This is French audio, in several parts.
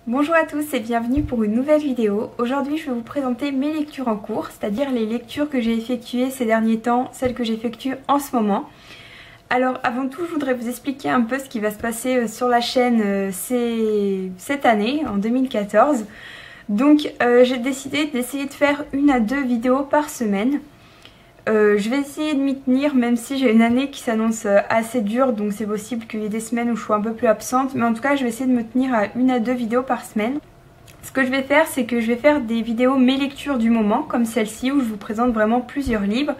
Bonjour à tous et bienvenue pour une nouvelle vidéo. Aujourd'hui je vais vous présenter mes lectures en cours, c'est-à-dire les lectures que j'ai effectuées ces derniers temps, celles que j'effectue en ce moment. Alors avant tout je voudrais vous expliquer un peu ce qui va se passer sur la chaîne cette année, en 2014. Donc j'ai décidé d'essayer de faire 1 à 2 vidéos par semaine. Je vais essayer de m'y tenir même si j'ai une année qui s'annonce assez dure, donc c'est possible qu'il y ait des semaines où je sois un peu plus absente, mais en tout cas je vais essayer de me tenir à 1 à 2 vidéos par semaine. Ce que je vais faire, c'est que je vais faire des vidéos mes lectures du moment comme celle-ci où je vous présente vraiment plusieurs livres,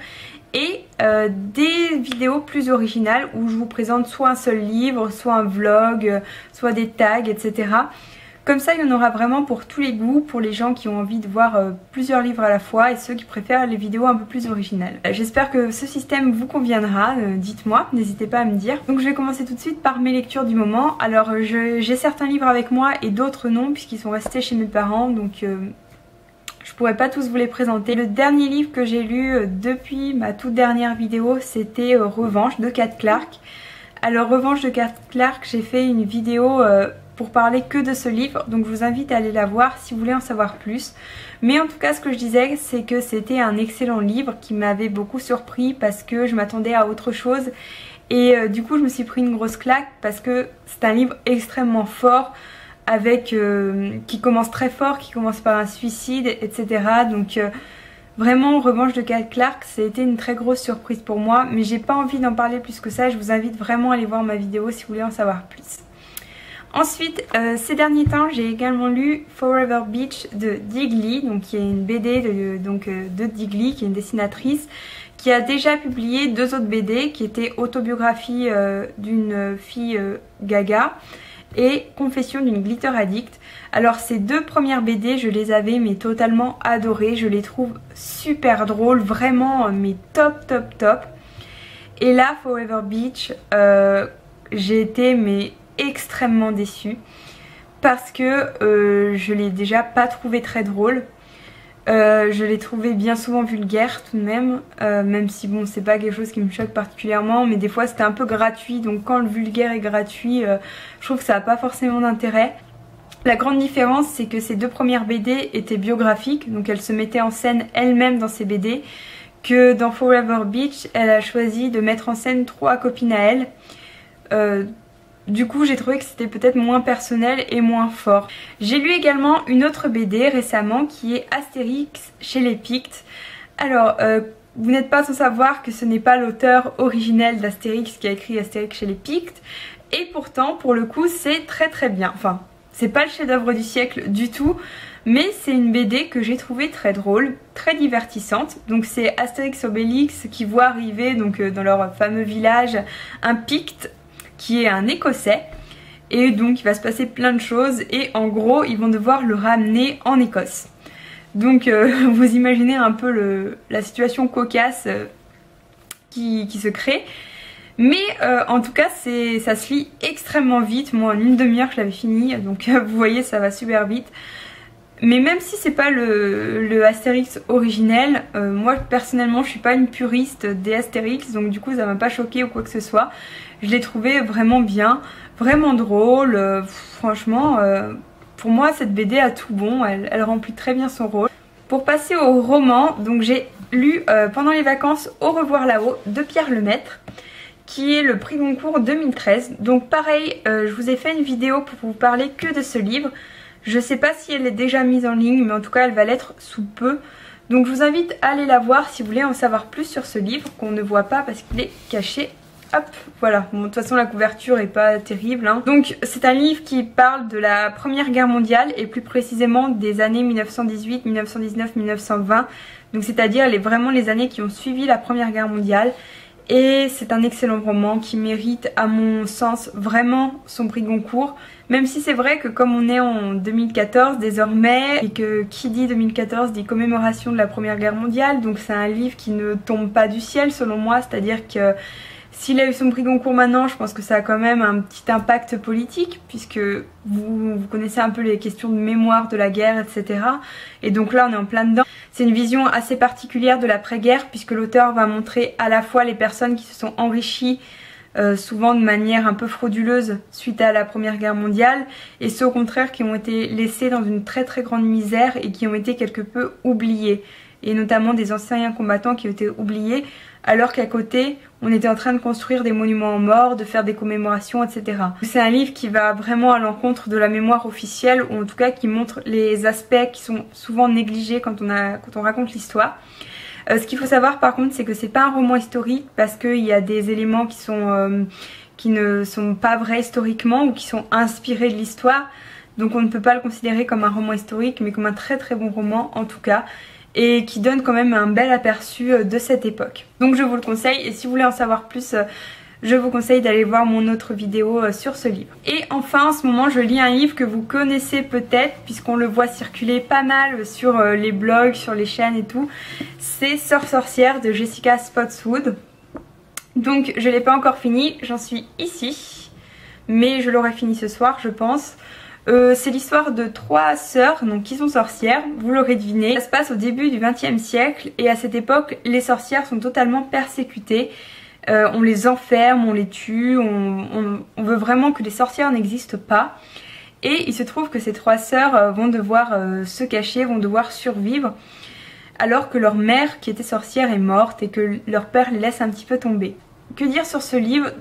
et des vidéos plus originales où je vous présente soit un seul livre, soit un vlog, soit des tags, etc. Comme ça il y en aura vraiment pour tous les goûts, pour les gens qui ont envie de voir plusieurs livres à la fois et ceux qui préfèrent les vidéos un peu plus originales. J'espère que ce système vous conviendra, dites-moi, n'hésitez pas à me dire. Donc je vais commencer tout de suite par mes lectures du moment. Alors j'ai certains livres avec moi et d'autres non puisqu'ils sont restés chez mes parents, donc je pourrais pas tous vous les présenter. Le dernier livre que j'ai lu depuis ma toute dernière vidéo, c'était Revanche de Kat Clarke. Alors Revanche de Kat Clarke, j'ai fait une vidéo pour parler que de ce livre, donc je vous invite à aller la voir si vous voulez en savoir plus. Mais en tout cas ce que je disais, c'est que c'était un excellent livre qui m'avait beaucoup surpris parce que je m'attendais à autre chose, et du coup je me suis pris une grosse claque parce que c'est un livre extrêmement fort, avec qui commence très fort, qui commence par un suicide, etc. Donc vraiment Revanche de Kat Clarke, ça a été une très grosse surprise pour moi, mais j'ai pas envie d'en parler plus que ça. Je vous invite vraiment à aller voir ma vidéo si vous voulez en savoir plus. Ensuite, ces derniers temps, j'ai également lu Forever Beach de Digli, donc qui est une BD de Digli, qui est une dessinatrice, qui a déjà publié 2 autres BD, qui étaient Autobiographie d'une fille gaga et Confession d'une glitter addict. Alors ces 2 premières BD, je les avais mais totalement adorées, je les trouve super drôles, vraiment mais top top top. Et là, Forever Beach, j'ai été mais extrêmement déçue parce que je l'ai déjà pas trouvé très drôle. Je l'ai trouvé bien souvent vulgaire tout de même, même si bon c'est pas quelque chose qui me choque particulièrement, mais des fois c'était un peu gratuit, donc quand le vulgaire est gratuit, je trouve que ça n'a pas forcément d'intérêt. La grande différence, c'est que ces 2 premières BD étaient biographiques, donc elle se mettait en scène elle-même dans ses BD, que dans Forever Beach elle a choisi de mettre en scène 3 copines à elle. Du coup j'ai trouvé que c'était peut-être moins personnel et moins fort. J'ai lu également une autre BD récemment qui est Astérix chez les Pictes. Alors vous n'êtes pas sans savoir que ce n'est pas l'auteur originel d'Astérix qui a écrit Astérix chez les Pictes, et pourtant pour le coup c'est très très bien. Enfin c'est pas le chef-d'œuvre du siècle du tout, mais c'est une BD que j'ai trouvée très drôle, très divertissante. Donc c'est Astérix Obélix qui voit arriver donc dans leur fameux village un Picte qui est un Écossais, et donc il va se passer plein de choses et en gros ils vont devoir le ramener en Écosse. Donc vous imaginez un peu la situation cocasse qui se crée. Mais en tout cas ça se lit extrêmement vite. Moi en 1/2 heure je l'avais fini, donc vous voyez ça va super vite. Mais même si c'est pas le Astérix originel, moi personnellement je suis pas une puriste des Astérix, donc du coup ça m'a pas choqué ou quoi que ce soit. Je l'ai trouvé vraiment bien, vraiment drôle, franchement pour moi cette BD a tout bon, elle remplit très bien son rôle. Pour passer au roman, donc j'ai lu pendant les vacances Au revoir là-haut de Pierre Lemaitre, qui est le prix Goncourt 2013. Donc pareil, je vous ai fait une vidéo pour vous parler que de ce livre. Je sais pas si elle est déjà mise en ligne, mais en tout cas elle va l'être sous peu. Donc je vous invite à aller la voir si vous voulez en savoir plus sur ce livre qu'on ne voit pas parce qu'il est caché. Hop, voilà, bon, de toute façon la couverture est pas terrible hein. Donc c'est un livre qui parle de la Première Guerre mondiale et plus précisément des années 1918, 1919, 1920. Donc c'est-à-dire vraiment les années qui ont suivi la Première Guerre mondiale. Et c'est un excellent roman qui mérite à mon sens vraiment son prix Goncourt. Même si c'est vrai que comme on est en 2014 désormais, et que qui dit 2014 dit commémoration de la Première Guerre mondiale, donc c'est un livre qui ne tombe pas du ciel selon moi, c'est-à-dire que s'il a eu son prix Goncourt maintenant, je pense que ça a quand même un petit impact politique, puisque vous connaissez un peu les questions de mémoire de la guerre, etc. Et donc là on est en plein dedans. C'est une vision assez particulière de l'après-guerre, puisque l'auteur va montrer à la fois les personnes qui se sont enrichies souvent de manière un peu frauduleuse suite à la Première Guerre mondiale, et ceux au contraire qui ont été laissés dans une très très grande misère et qui ont été quelque peu oubliés, et notamment des anciens combattants qui ont été oubliés alors qu'à côté on était en train de construire des monuments aux morts, de faire des commémorations, etc. C'est un livre qui va vraiment à l'encontre de la mémoire officielle, ou en tout cas qui montre les aspects qui sont souvent négligés quand on raconte l'histoire. Ce qu'il faut savoir par contre, c'est que c'est pas un roman historique, parce qu'il y a des éléments qui ne sont pas vrais historiquement ou qui sont inspirés de l'histoire, donc on ne peut pas le considérer comme un roman historique mais comme un très très bon roman en tout cas, et qui donne quand même un bel aperçu de cette époque. Donc je vous le conseille, et si vous voulez en savoir plus, je vous conseille d'aller voir mon autre vidéo sur ce livre. Et enfin, en ce moment je lis un livre que vous connaissez peut-être puisqu'on le voit circuler pas mal sur les blogs, sur les chaînes et tout. C'est Sœur sorcière de Jessica Spotswood. Donc je l'ai pas encore fini, j'en suis ici, mais je l'aurai fini ce soir je pense. C'est l'histoire de 3 sœurs donc, qui sont sorcières, vous l'aurez deviné. Ça se passe au début du XXe siècle, et à cette époque les sorcières sont totalement persécutées. On les enferme, on les tue, on veut vraiment que les sorcières n'existent pas. Et il se trouve que ces 3 sœurs vont devoir se cacher, vont devoir survivre, alors que leur mère qui était sorcière est morte et que leur père les laisse un petit peu tomber. Que dire sur ce livre ?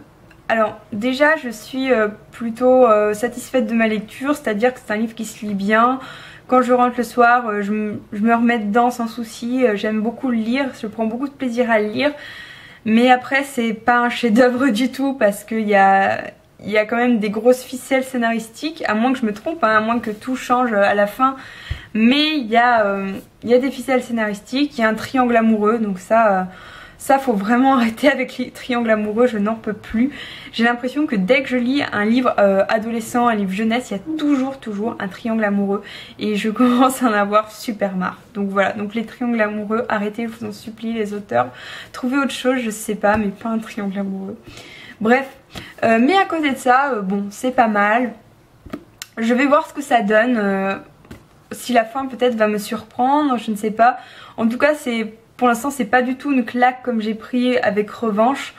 Alors déjà je suis plutôt satisfaite de ma lecture, c'est-à-dire que c'est un livre qui se lit bien. Quand je rentre le soir, je me remets dedans sans souci, j'aime beaucoup le lire, je prends beaucoup de plaisir à le lire. Mais après c'est pas un chef-d'œuvre du tout, parce qu'il y a quand même des grosses ficelles scénaristiques, à moins que je me trompe, hein, à moins que tout change à la fin. Mais il y a des ficelles scénaristiques, il y a un triangle amoureux, donc ça faut vraiment arrêter avec les triangles amoureux, je n'en peux plus. J'ai l'impression que dès que je lis un livre adolescent, un livre jeunesse, il y a toujours un triangle amoureux, et je commence à en avoir super marre. Donc voilà, donc les triangles amoureux, arrêtez, je vous en supplie les auteurs. Trouvez autre chose, je sais pas, mais pas un triangle amoureux. Bref, mais à côté de ça, bon, c'est pas mal. Je vais voir ce que ça donne. Si la fin peut-être va me surprendre, je ne sais pas. En tout cas, pour l'instant c'est pas du tout une claque comme j'ai pris avec Revanche.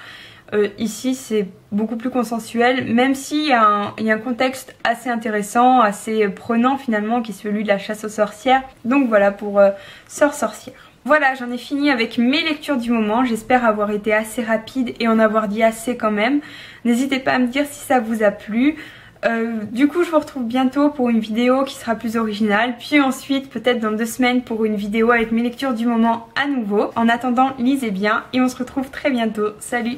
Ici c'est beaucoup plus consensuel, même s'il y a un contexte assez intéressant, assez prenant finalement, qui est celui de la chasse aux sorcières. Donc voilà pour Sœur sorcière. Voilà, j'en ai fini avec mes lectures du moment, j'espère avoir été assez rapide et en avoir dit assez quand même. N'hésitez pas à me dire si ça vous a plu. Du coup je vous retrouve bientôt pour une vidéo qui sera plus originale, puis ensuite peut-être dans 2 semaines pour une vidéo avec mes lectures du moment à nouveau. En attendant, lisez bien et on se retrouve très bientôt. Salut!